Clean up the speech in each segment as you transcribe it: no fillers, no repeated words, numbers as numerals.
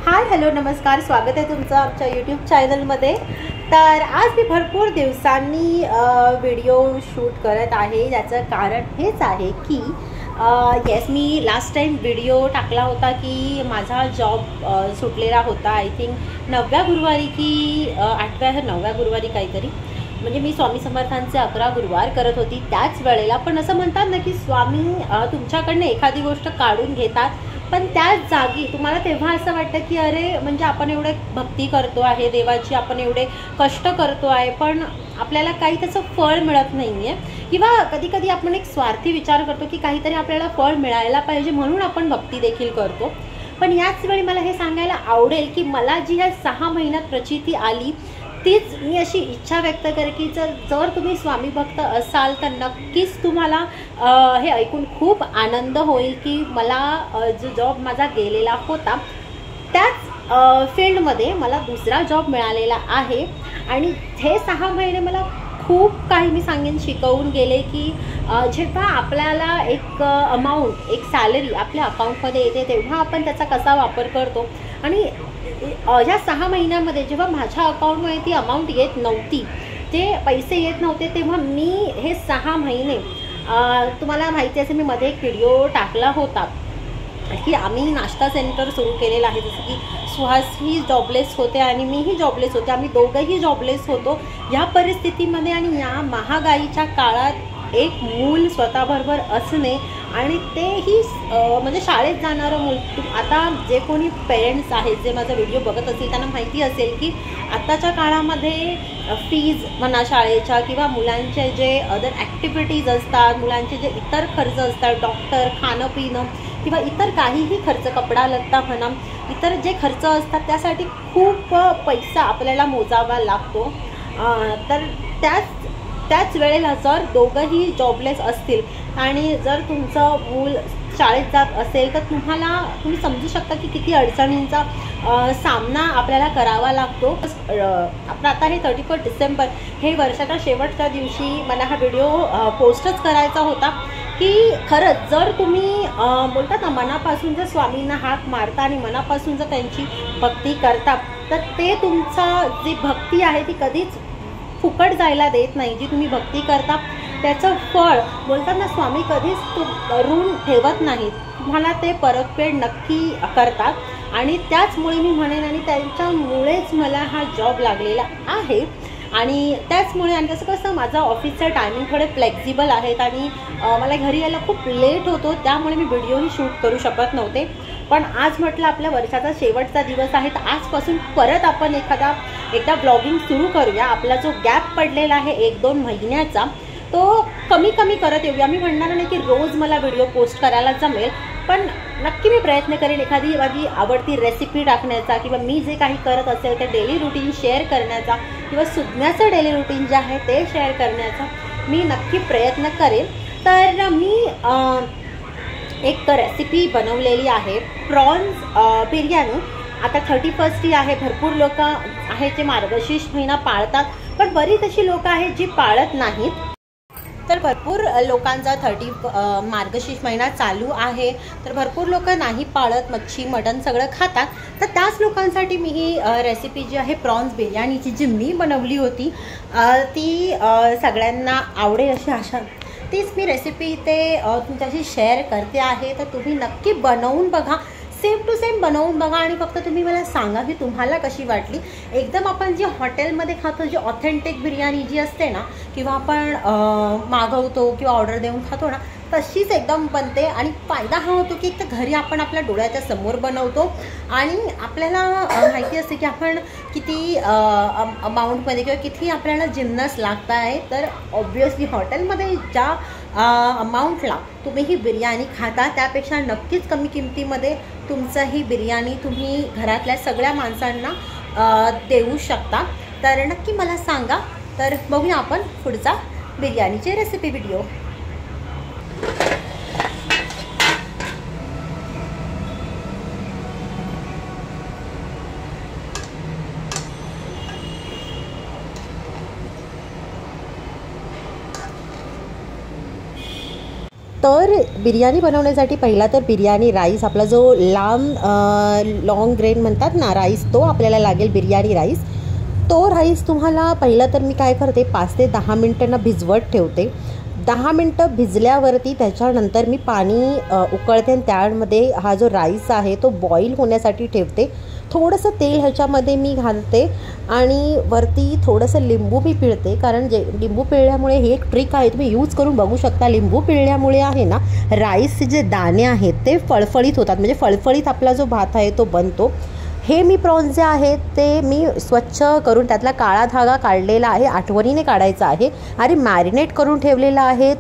Hi hello नमस्कार, स्वागत आहे तुमचं आमच्या यूट्यूब चॅनलमध्ये। तर आज मी भरपूर दिवसांनी व्हिडिओ शूट करत आहे। याचं कारण हेच आहे की येस, मी लास्ट टाइम व्हिडिओ टाकला होता की माझा जॉब सुटलेला होता। आय थिंक 9व्या गुरुवारी की 8व्या 9व्या गुरुवारी काहीतरी, म्हणजे मी स्वामी समर्थांचे 11 गुरुवार करत होती त्याच वेळेला। पण असं म्हणतात ना की स्वामी तुमच्याकडनं एखादी गोष्ट काढून घेतात, पण त्याच जागी तुम्हाला तेव्हा असं वाटतं की अरे म्हणजे आपण एवढे भक्ती करतो आहे देवाची, आपण एवढे कष्ट करतो आहे, पण आपल्याला काही त्याचं फळ मिळत नाही आहे। किंवा कधी कधी आपण एक स्वार्थी विचार करतो की काहीतरी आपल्याला फळ मिळायला पाहिजे म्हणून आपण भक्ती देखील करतो। पण याच वेळी मला हे सांगायला आवडेल की मला जी ह्या 6 महिन्यात प्रचिती आली तीच मी अशी इच्छा व्यक्त करे की जर तुम्ही स्वामी भक्त असाल तर नक्कीच तुम्हाला हे ऐकून खूप आनंद होईल की मला जो जॉब माझा गेलेला होता त्याच फील्डमध्ये मला दुसरा जॉब मिळालेला आहे। आणि हे 6 महिने मला खूप काही मी सांगेन शिकवून गेले की जेव्हा आपल्याला एक अमाऊंट, एक सॅलरी आपल्या अकाउंटमध्ये येते तेव्हा आपण त्याचा कसा वापर करतो। आणि ह्या 6 महिन्यामध्ये जेव्हा माझ्या अकाउंटमध्ये ती अमाऊंट येत नव्हती, ते पैसे येत नव्हते, तेव्हा मी हे 6 महिने तुम्हाला माहिती असेल मी मध्ये एक व्हिडिओ टाकला होता की आम्ही नाश्ता सेंटर सुरू केलेलं आहे। जसं की सुहास ही जॉबलेस होते आणि मीही जॉबलेस होते, आम्ही दोघंही जॉबलेस होतो। या परिस्थितीमध्ये आणि या महागाईच्या काळात एक मूल स्वतःबरोबर असणे आणि तेही म्हणजे शाळेत जाणारं मूल, आता जे कोणी पेरेंट्स आहेत जे माझा व्हिडिओ बघत असतील त्यांना माहिती असेल की आत्ताच्या काळामध्ये फीज म्हणा शाळेच्या किंवा मुलांचे जे अदर ॲक्टिव्हिटीज असतात, मुलांचे जे इतर खर्च असतात, डॉक्टर, खाणं पिणं किंवा इतर काहीही खर्च, कपडा लत्ता म्हणा, इतर जे खर्च असतात त्यासाठी खूप पैसा आपल्याला मोजावा लागतो। तर त्याच वेळेला जर दोघंही जॉबलेस असतील आणि जर तुमचं मूल शाळेत जात असेल तर तुम्ही समजू शकता की किती अडचणींचा सामना आपल्याला करावा लागतो। आपण आता हे 31 डिसेंबर हे वर्षाच्या शेवटच्या दिवशी मला हा व्हिडिओ पोस्टच करायचा होता की खरंच जर तुम्ही बोलतात ना मनापासून जर स्वामींना हाक मारता आणि मनापासून जर त्यांची भक्ती करता तर ते तुमचा जी भक्ती आहे ती कधीच फुकट जायला देत नाही। जी तुम्ही भक्ती करता त्याचं फळ बोलतात ना स्वामी कधीच ऋण ठेवत नाहीत, तुम्हाला ते परतफेड नक्की करतात। आणि त्याचमुळे मी म्हणेन आणि त्यांच्यामुळेच मला हा जॉब लागलेला आहे। आणि त्याचमुळे आणि कसं कसं माझं ऑफिसचं टायमिंग थोडे फ्लेक्झिबल आहेत आणि मला घरी यायला खूप लेट होतो, त्यामुळे मी व्हिडिओही शूट करू शकत नव्हते। पण आज म्हटलं आपल्या वर्षाचा शेवटचा दिवस आहे तर आजपासून परत आपण एकदा ब्लॉगिंग सुरू करूया। आपला जो गॅप पडलेला आहे 1-2 महिन्याचा तो कमी करत येऊया। मी म्हणणार नाही की रोज मला व्हिडिओ पोस्ट करायला जमेल, पण नक्की मी प्रयत्न करेन एखादी माझी आवडती रेसिपी टाकण्याचा किंवा मी जे काही करत असेल ते डेली रुटीन शेअर करण्याचा किंवा सुज्ञाचं डेली रुटीन जे आहे ते शेअर करण्याचा मी नक्की प्रयत्न करेन। तर मी एक रेसिपी बनवलेली आहे प्रॉन्स बिर्याणी। आता 31st आहे, भरपूर लोक आहेत जे मार्गशीर्ष महिना पाळतात, पण बरीच अशी लोक आहेत जी पाळत नाहीत। तर भरपूर लोकांचा मार्गशीर्ष महिना चालू आहे, तर भरपूर लोक नाही पाळत, मच्छी मटण सगळं खातात। तर त्याच लोकांसाठी मी ही रेसिपी जी आहे प्रॉन्स बिर्याणीची जी मी बनवली होती ती सगळ्यांना आवडेल अशी आशा, तीच मी रेसिपी ते तुमच्याशी शेअर करते आहे। तर तुम्ही नक्की बनवून बघा, सेम टू सेम बनवून बघा आणि फक्त तुम्ही मला सांगा की तुम्हाला कशी वाटली। एकदम आपण जे हॉटेलमध्ये खातो जी ऑथेंटिक बिर्याणी जी असते ना किंवा आपण मागवतो किंवा ऑर्डर देऊन खातो ना तशीच एकदम बनते। आणि फायदा हा होतो की एक तर घरी आपण आपल्या डोळ्याच्या समोर बनवतो आणि आपल्याला माहिती असते की आपण किती अमाऊंटमध्ये किंवा किती आपल्याला जिन्नस लागत आहे। तर ऑब्वियसली हॉटेलमध्ये ज्या अमाऊंटला तुम्ही ही बिर्याणी खाता त्यापेक्षा नक्कीच कमी किमतीमध्ये तुमचं ही बिर्याणी तुम्ही घरातल्या सगळ्या माणसांना देऊ शकता। तर नक्की मला सांगा। तर बघूया आपण पुढचा बिर्याणीची रेसिपी व्हिडिओ। तर बिर्याणी बनवण्यासाठी पहिला तर बिर्याणी राईस, आपला जो लॉंग ग्रेन म्हणतात ना राईस, तो आपल्याला लागेल बिर्याणी राईस. तो राईस तुम्हाला पहिला तर मी काय करते 5 ते 10 मिनटांना भिजवत ठेवते. 10 मिनटं भिजल्यावरती त्याच्यानंतर मी पाणी उकळते आणि त्यामध्ये हा जो राईस आहे तो बॉईल होण्यासाठी ठेवते. थोडंसं तेल ह्याच्यामध्ये मी घालते आणि वरती थोडंसं लिंबू मी पिळते, कारण लिंबू पिळल्यामुळे ही एक ट्रिक आहे, तुम्ही यूज करून बघू शकता. लिंबू पिळल्यामुळे आहे ना राईसचे जे दाणे आहेत ते फळफळीत होतात, म्हणजे फळफळीत आपला जो भात आहे तो बनतो. हे मी प्रॉन्स जे आहेत ते मी स्वच्छ करून त्यातला काळा धागा काढलेला आहे, आठवणीने काढायचा आहे. आणि मॅरिनेट करून ठेवलेला आहे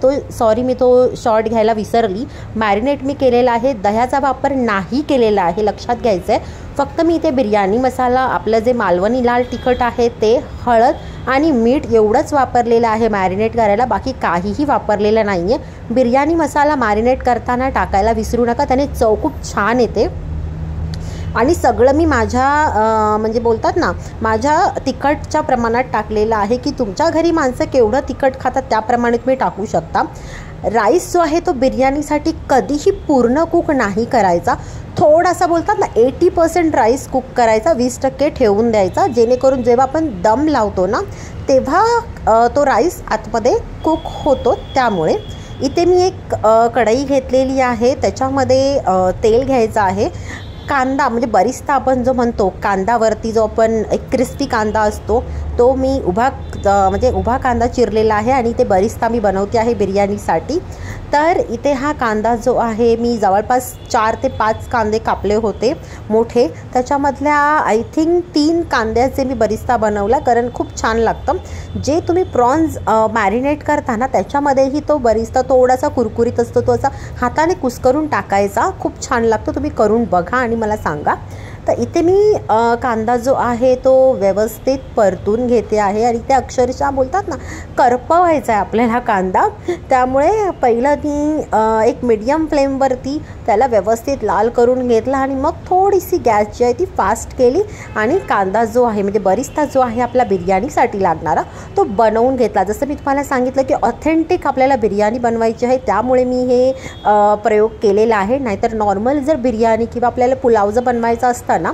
मी तो शॉर्ट घ्यायला विसरली. मॅरिनेट मी केलेला आहे, दह्याचा वापर नाही केलेला आहे, लक्षात घ्यायचं आहे. फक्त मी इथे बिर्याणी मसाला, आपलं जे मालवणी लाल तिखट आहे ते, हळद आणि मीठ एवढंच वापरलेलं आहे मॅरिनेट करायला, बाकी काहीही वापरलेलं नाही आहे. बिर्याणी मसाला मॅरिनेट करताना टाकायला विसरू नका, त्याने चव खूप छान येते. आणि सगळं मी माझ्या म्हणजे बोलतात ना माझ्या तिखटच्या प्रमाणात टाकलेलं आहे, की तुमच्या घरी माणसं केवढं तिखट खातात त्याप्रमाणे तुम्ही टाकू शकता. राईस जो आहे तो बिर्याणीसाठी कधीही पूर्ण कुक नाही करायचा, थोडासा बोलतात ना 80% राईस कुक करायचा, 20% ठेवून द्यायचा, जेणेकरून जेव्हा आपण दम लावतो ना तेव्हा तो राईस आतमध्ये कुक होतो. त्यामुळे इथे मी एक कढई घेतलेली आहे, त्याच्यामध्ये तेल घ्यायचं आहे. कांदा म्हणजे बरिस्ता आपण जो म्हणतो, कांदावरती जो आपण एक क्रिस्पी कांदा असतो तो मी उभा कांदा चिरलेला आहे आणि ते बरिस्ता मी बनवते आहे बिर्याणीसाठी. तर इथे हा कांदा जो आहे मी जवळपास 4 ते 5 कांदे कापले होते मोठे, त्याच्यामधल्या आय थिंक 3 कांद्याचे मी बरिस्ता बनवला, कारण खूप छान लागतं. जे तुम्ही प्रॉन्स मॅरिनेट करताना त्याच्यामध्येही तो बरिस्ता थोडासा कुरकुरीत असतो, तो असा हाताने कुस्करून टाकायचा, खूप छान लागतो. तुम्ही करून बघा आणि मला सांगा. तर इथे मी कांदा जो आहे तो व्यवस्थित परतून घेते आहे आणि ते अक्षरशः बोलतात ना करपवायचा आहे आपल्याला कांदा. त्यामुळे पहिलं मी एक मीडियम फ्लेमवरती त्याला व्यवस्थित लाल करून घेतला आणि मग थोडीशी गॅस जी आहे ती फास्ट केली आणि कांदा जो आहे म्हणजे बरिस्ता जो आहे आपला बिर्याणीसाठी लागणारा तो बनवून घेतला. जसं मी तुम्हाला सांगितलं की ऑथेंटिक आपल्याला बिर्याणी बनवायची आहे, त्यामुळे मी हे प्रयोग केलेला आहे. नाहीतर नॉर्मल जर बिर्याणी किंवा आपल्याला पुलाव जर बनवायचा असता ना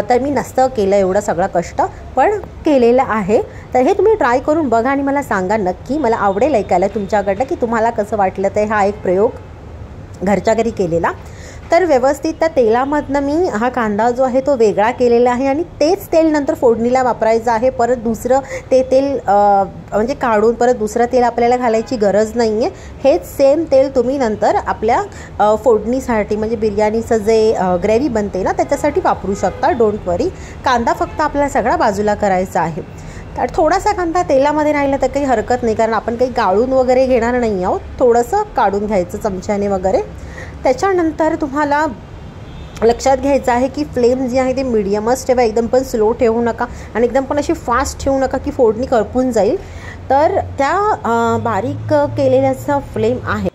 तर मी नसतं केलं एवढं सगळं कष्ट, पण केलेलं आहे. तर हे तुम्ही ट्राय करून बघा आणि मला सांगा नक्की. मला आवडेल ऐकायला तुमच्याकडनं की तुम्हाला कसं वाटलं ते हा एक प्रयोग घरच्या घरी केलेला. तर व्यवस्थित त्या तेलामधनं मी हा कांदा जो आहे तो वेगळा केलेला आहे आणि तेच तेल नंतर फोडणीला वापरायचं आहे. परत दुसरं ते तेल म्हणजे काढून परत दुसरं तेल आपल्याला घालायची गरज नाही आहे. हेच सेम तेल तुम्ही नंतर आपल्या फोडणीसाठी म्हणजे बिर्याणीचं जे ग्रेव्ही बनते ना त्याच्यासाठी वापरू शकता. डोंट वरी. कांदा फक्त आपल्याला सगळा बाजूला करायचा आहे. तर थोडासा कांदा तेलामध्ये राहिला तर काही हरकत नाही, कारण आपण काही गाळून वगैरे घेणार नाही आहोत. थोडंसं काढून घ्यायचं चमच्याने वगैरे. त्याच्यानंतर तुम्हाला लक्षात घ्यायचं आहे की फ्लेम जी आहे ती मीडियमच ठेवा, एकदम पण स्लो ठेवू नका आणि एकदम पण अशी फास्ट ठेवू नका की फोडणी करपून जाईल. तर त्या बारीक केलेल्याचा फ्लेम आहे.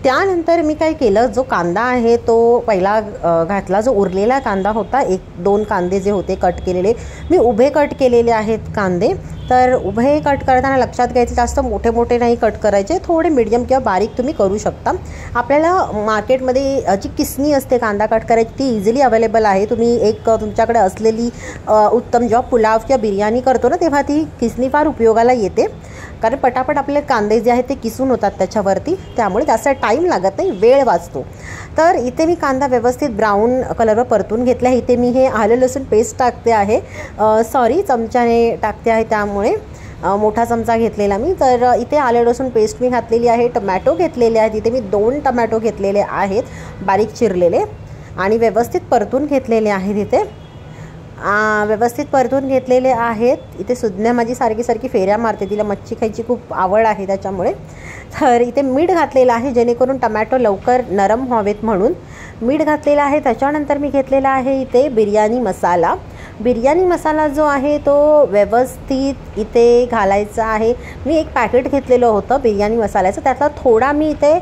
त्यानंतर मी काय केलं, जो कांदा आहे तो पहिला घातला, जो उरलेला कांदा होता 1-2 कांदे जे होते कट केलेले, मी उभे कट केलेले आहेत कांदे. तर उभे कट करताना लक्षात घ्यायचं जास्त मोठे मोठे नाही कट करायचे, थोडे मीडियम किंवा बारीक तुम्ही करू शकता. आपल्याला मार्केटमध्ये जी किसणी असते कांदा कट करायची ती इझिली अवेलेबल आहे. तुम्ही एक तुमच्याकडे असलेली उत्तम जेव्हा पुलाव किंवा बिर्याणी करतो ना तेव्हा ती किसणी फार उपयोगाला येते, कारण पटापट आपले कांदे जे आहेत ते किसून होतात त्याच्यावरती, त्यामुळे जास्त टाईम लागत नाही, वेळ वाचतो. तर इथे मी कांदा व्यवस्थित ब्राऊन कलरवर परतून घेतला आहे. इथे मी हे आलं लसूण पेस्ट टाकते आहे, चमच्याने टाकते आहे, त्यामुळे मोठा चमचा घेतलेला मी. तर इथे आलं लसूण पेस्ट मी घातलेली आहे. टमॅटो घेतलेले आहेत, इथे मी 2 टमॅटो घेतलेले आहेत बारीक चिरलेले आणि व्यवस्थित परतून घेतलेले आहेत. इथे व्यवस्थित परतून घेतलेले आहेत. इथे सुज्ञा माझी सारखी फेऱ्या मारते, तिला मच्छी खायची खूप आवड आहे त्याच्यामुळे. तर इथे मीठ घातलेलं आहे जेणेकरून टमॅटो लवकर नरम व्हावेत म्हणून मीठ घातलेलं आहे. त्याच्यानंतर मी घेतलेला आहे इथे बिर्याणी मसाला. बिर्याणी मसाला जो आहे तो व्यवस्थित इथे घालायचा आहे. मी एक पॅकेट घेतलेलं होतं बिर्याणी मसाल्याचं, त्यातला थोडा मी इथे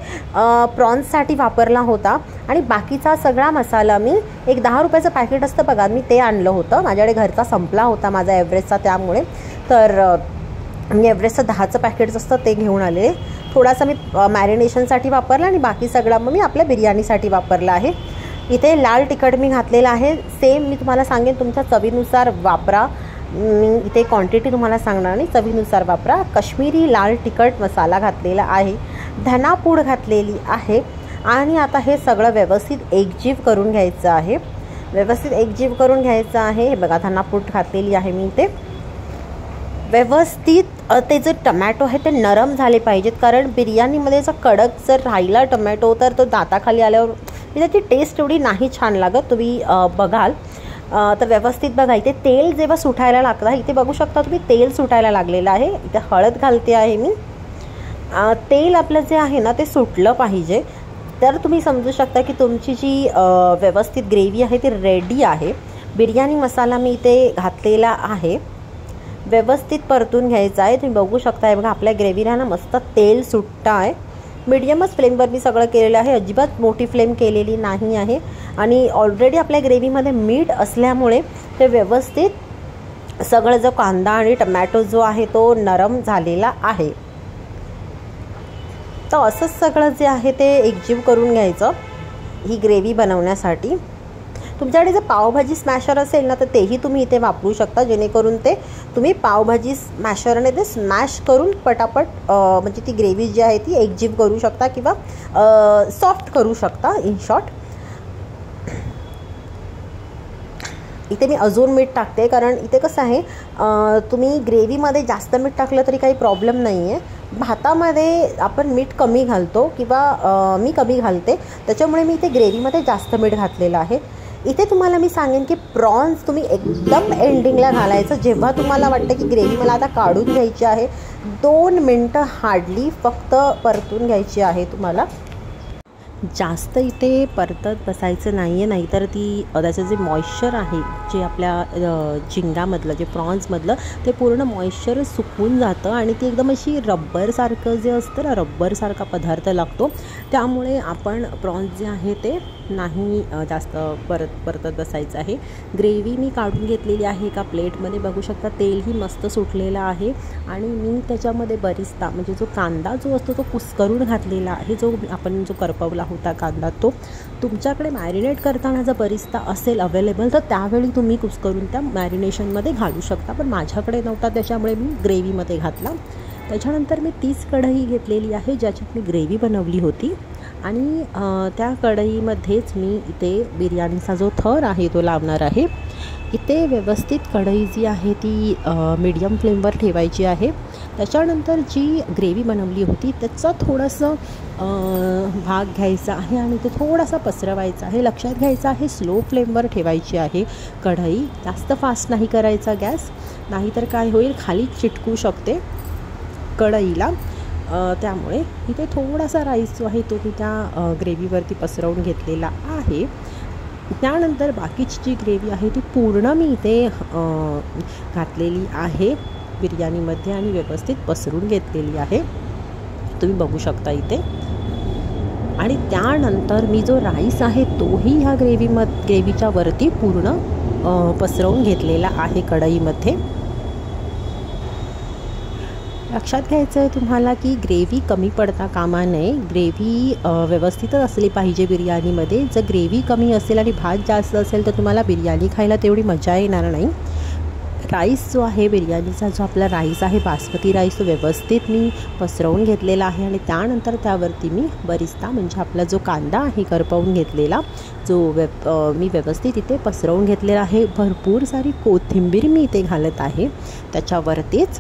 प्रॉन्ससाठी वापरला होता आणि बाकीचा सगळा मसाला मी एक 10 रुपयाचं पॅकेट असतं बघा, मी ते आणलं होतं. माझ्याकडे घरचा संपला होता माझा एव्हरेस्टचा, त्यामुळे तर मी एव्हरेस्टचं 10चं पॅकेट्स असतं ते घेऊन आले. थोडासा मी मॅरिनेशनसाठी वापरला आणि बाकी सगळा मग मी आपल्या बिर्याणीसाठी वापरला आहे. इथे लाल तिखट मी घातलेलं आहे. सेम मी तुम्हाला सांगेन तुमच्या चवीनुसार वापरा. मी इथे क्वांटिटी तुम्हाला सांगणार नाही, चवीनुसार वापरा. काश्मीरी लाल तिखट मसाला घातलेला आहे, धनापूड घातलेली आहे. आणि आता हे सगळं व्यवस्थित एकजीव करून घ्यायचं आहे. व्यवस्थित एकजीव करून घ्यायचं आहे. हे बघा धनापूड घातलेली आहे मी इथे. व्यवस्थित ते जे टमॅटो आहे ते नरम झाले पाहिजेत, कारण बिर्याणीमध्ये जर कडक जर राहिला टमॅटो तर तो दाताखाली आल्यावर त्याची टेस्ट एवढी नाही छान लागत. तुम्ही बघाल तर व्यवस्थित बघा. इथे तेल जेव्हा सुटायला लागतं, इथे बघू शकता तुम्ही तेल सुटायला लागलेलं आहे. इथे हळद घालते आहे मी. तेल आपलं जे आहे ना ते सुटलं पाहिजे, तर तुम्ही समजू शकता की तुमची जी व्यवस्थित ग्रेव्ही आहे ती रेडी आहे. बिर्याणी मसाला मी इथे घातलेला आहे. व्यवस्थित परतून घ्यायचं आहे. तुम्ही बघू शकता आहे बघा आपल्या ग्रेव्हीला ना मस्त तेल सुटतं आहे. मीडियमच फ्लेमवर मी सगळं केलेलं आहे, अजिबात मोठी फ्लेम केलेली नाही आहे. आणि ऑलरेडी आपल्या ग्रेव्हीमध्ये मीठ असल्यामुळे ते व्यवस्थित सगळं जो कांदा आणि टमॅटो जो आहे तो नरम झालेला आहे. तर असंच सगळं जे आहे ते एकजीव करून घ्यायचं ही ग्रेव्ही बनवण्यासाठी. तुमच्याकडे जर पावभाजी स्मॅशर असेल ना तर तेही तुम्ही इथे वापरू शकता, जेणेकरून ते तुम्ही पावभाजी स्मॅशरने ते स्मॅश करून पटापट म्हणजे ती ग्रेव्ही जी आहे ती एकजीव करू शकता किंवा सॉफ्ट करू शकता. इन शॉर्ट इथे मी अजून मीठ टाकते, कारण इथे कसं आहे तुम्ही ग्रेव्हीमध्ये जास्त मीठ टाकलं तरी काही प्रॉब्लेम नाही आहे. भातामध्ये आपण मीठ कमी घालतो किंवा मी कमी घालते, त्याच्यामुळे मी इथे ग्रेव्हीमध्ये जास्त मीठ घातलेलं आहे. इथे तुम्हाला मी सांगेन की प्रॉन्स तुम्ही एकदम एंडिंगला घालायचं, जेव्हा तुम्हाला वाटतं की ग्रेव्ही मला आता काढून घ्यायची आहे. 2 मिनटं हार्डली फक्त परतून घ्यायची आहे तुम्हाला. जास्त इथे परतत बसायचं नाही आहे, नाहीतर त्याचं जे मॉइश्चर आहे जे आपल्या झिंगामधलं जे प्रॉन्समधलं ते पूर्ण मॉइश्चर सुकून जातं आणि ती एकदम अशी रब्बरसारखं जे असतं ना, रब्बरसारखा पदार्थ लागतो. त्यामुळे आपण प्रॉन्स जे आहे ते नाही जास्त परतत बसायचं आहे. ग्रेव्ही मी काढून घेतलेली आहे एका प्लेटमध्ये. बघू शकता तेलही मस्त सुटलेलं आहे. आणि मी त्याच्यामध्ये बरिस्ता म्हणजे जो कांदा जो असतो तो कुस्करून घातलेला आहे, जो आपण जो करपवला होता कांदा, तो तुमच्याकडे मॅरिनेट करताना जर बरिस्ता असेल अवेलेबल तर त्यावेळी तुम्ही कुस्करून त्या मॅरिनेशनमध्ये घालू शकता, पण माझ्याकडे नव्हता त्याच्यामुळे मी ग्रेव्हीमध्ये घातला. त्याच्यानंतर मी 30 कढई घेतलेली आहे ज्याच्यात मी ग्रेव्ही बनवली होती. आणि त्या कढईमध्येच मी इथे बिर्याणीचा जो थर आहे तो लावणार आहे. इथे व्यवस्थित कढई जी आहे ती मीडियम फ्लेमवर ठेवायची आहे. त्याच्यानंतर जी ग्रेव्ही बनवली होती त्याचा थोडंसं भाग घ्यायचा आहे आणि ते थोडासा पसरवायचा आहे. लक्षात घ्यायचं आहे स्लो फ्लेमवर ठेवायची आहे कढई, जास्त फास्ट नाही करायचा गॅस, नाहीतर काय होईल खाली चिटकू शकते कढईला. त्यामुळे इथे थोडासा राईस जो आहे तो मी त्या ग्रेव्हीवरती पसरवून घेतलेला आहे. त्यानंतर बाकीची जी ग्रेव्ही आहे ती पूर्ण मी इथे घातलेली आहे बिर्याणीमध्ये आणि व्यवस्थित पसरून घेतलेली आहे, तुम्ही बघू शकता इथे. आणि त्यानंतर मी जो राईस आहे तोही ह्या ग्रेव्हीच्या वरती पूर्ण पसरवून घेतलेला आहे कढईमध्ये. लक्षात घ्यायचं आहे तुम्हाला की ग्रेव्ही कमी पडता कामा नये. ग्रेव्ही व्यवस्थितच असली पाहिजे बिर्याणीमध्ये. जर ग्रेव्ही कमी असेल आणि भात जास्त असेल तर तुम्हाला बिर्याणी खायला तेवढी मजा येणार नाही. राईस जो आहे बिर्याणीचा जो आपला राईस आहे बासमती राईस तो व्यवस्थित मी पसरवून घेतलेला आहे. आणि त्यानंतर त्यावरती मी बरिस्ता म्हणजे आपला जो कांदा आहे करपवून घेतलेला जो मी व्यवस्थित इथे पसरवून घेतलेला आहे. भरपूर सारी कोथिंबीर मी इथे घालत आहे त्याच्यावरतीच.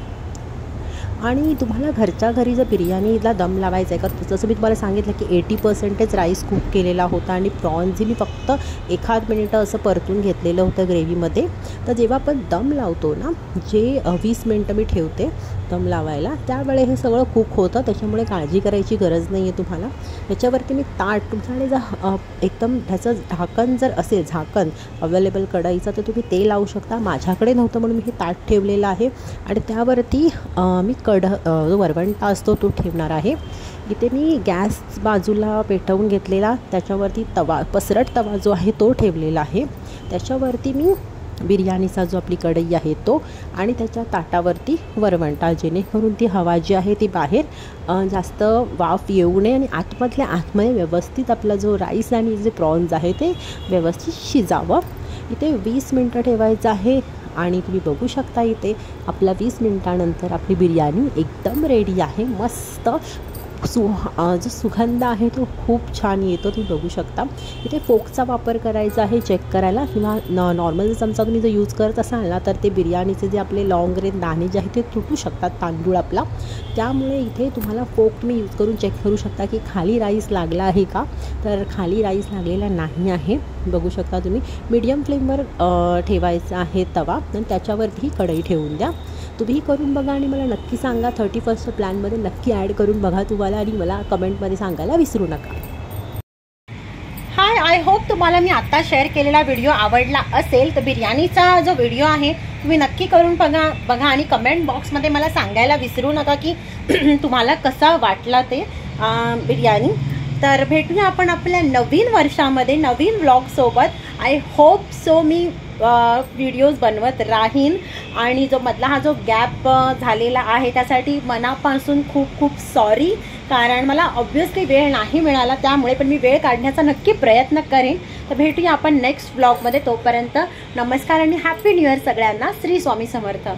आणि तुम्हाला घरच्या घरी जर बिर्याणीला दम लावायचा आहे का, जसं मी तुम्हाला सांगितलं की 80% राईस कुक केलेला होता आणि प्रॉन्सही मी फक्त 1 मिनिटं असं परतून घेतलेलं होतं ग्रेव्हीमध्ये. तर जेव्हा आपण दम लावतो ना, जे 20 मिनटं मी ठेवते दम लावायला, त्यावेळे हे सगळं कुक होतं, त्याच्यामुळे काळजी करायची गरज नाही आहे तुम्हाला. याच्यावरती मी ताट तुमच्याकडे जर एकदम ह्याचं झाकण जर असेल, झाकण अवेलेबल कढईचं, तर तुम्ही ते लावू शकता. माझ्याकडे नव्हतं म्हणून मी हे ताट ठेवलेलं आहे. आणि त्यावरती मी जो वरवंटा असतो तो ठेवणार आहे. इथे मी गॅस बाजूला पेटवून घेतलेला, त्याच्यावरती पसरट तवा जो आहे तो ठेवलेला आहे. त्याच्यावरती मी बिर्याणीचा जो आपली कढई आहे तो, आणि त्याच्या ताटावरती वरवंटा, जेणेकरून ती हवा जी आहे ती बाहेर जास्त वाफ येऊ नये आणि आतमध्ये व्यवस्थित आपला जो राईस आणि जे प्रॉन्स आहे ते व्यवस्थित शिजावं. इथे 20 मिनटं ठेवायचं आहे आणि तुम्ही बघू शकता इथे आपला 20 मिनटानंतर आपली बिर्याणी एकदम रेडी आहे. मस्त जो सुगंध आहे तो खूप छान येतो, तुम्ही बघू शकता. इथे फोकचा वापर करायचा आहे चेक करायला, किंवा नॉर्मल जर चमचा तुम्ही जर यूज करत असाल ना तर ते बिर्याणीचे जे आपले लॉंग रेंज दाणे जे आहेत ते तुटू शकतात, तांदूळ आपला. त्यामुळे इथे तुम्हाला फोक तुम्ही यूज करून चेक करू शकता की खाली राईस लागला आहे का, तर खाली राईस लागलेला नाही आहे. बघू शकता तुम्ही. मीडियम फ्लेमवर ठेवायचा आहे तवा आणि त्याच्यावरती कढई ठेवून द्या. तुम्ही करून बघा आणि मला नक्की सांगा. 31st प्लॅनमध्ये नक्की ॲड करून बघा तुम्हाला, आणि मला कमेंटमध्ये सांगायला विसरू नका. हाय, आय होप तुम्हाला मी आता शेअर केलेला व्हिडिओ आवडला असेल. तर बिर्याणीचा जो व्हिडिओ आहे तुम्ही नक्की करून बघा आणि कमेंट बॉक्समध्ये मला सांगायला विसरू नका की तुम्हाला कसा वाटला ते बिर्याणी. तर भेटूया आपण आपल्या नवीन वर्षामध्ये नवीन व्लॉगसोबत. आय होप सो मी व्हिडिओज बनवत राहीन, आणि जो मधला हा जो गॅप झालेला आहे त्यासाठी मनापासून खूप खूप सॉरी, कारण मला ऑब्व्हियसली वेळ नाही मिळाला, त्यामुळे पण मी वेळ काढण्याचा नक्की प्रयत्न करेन. तर भेटूया आपण नेक्स्ट व्लॉगमध्ये. तोपर्यंत नमस्कार आणि हॅपी न्यू इयर सगळ्यांना. श्री स्वामी समर्थ.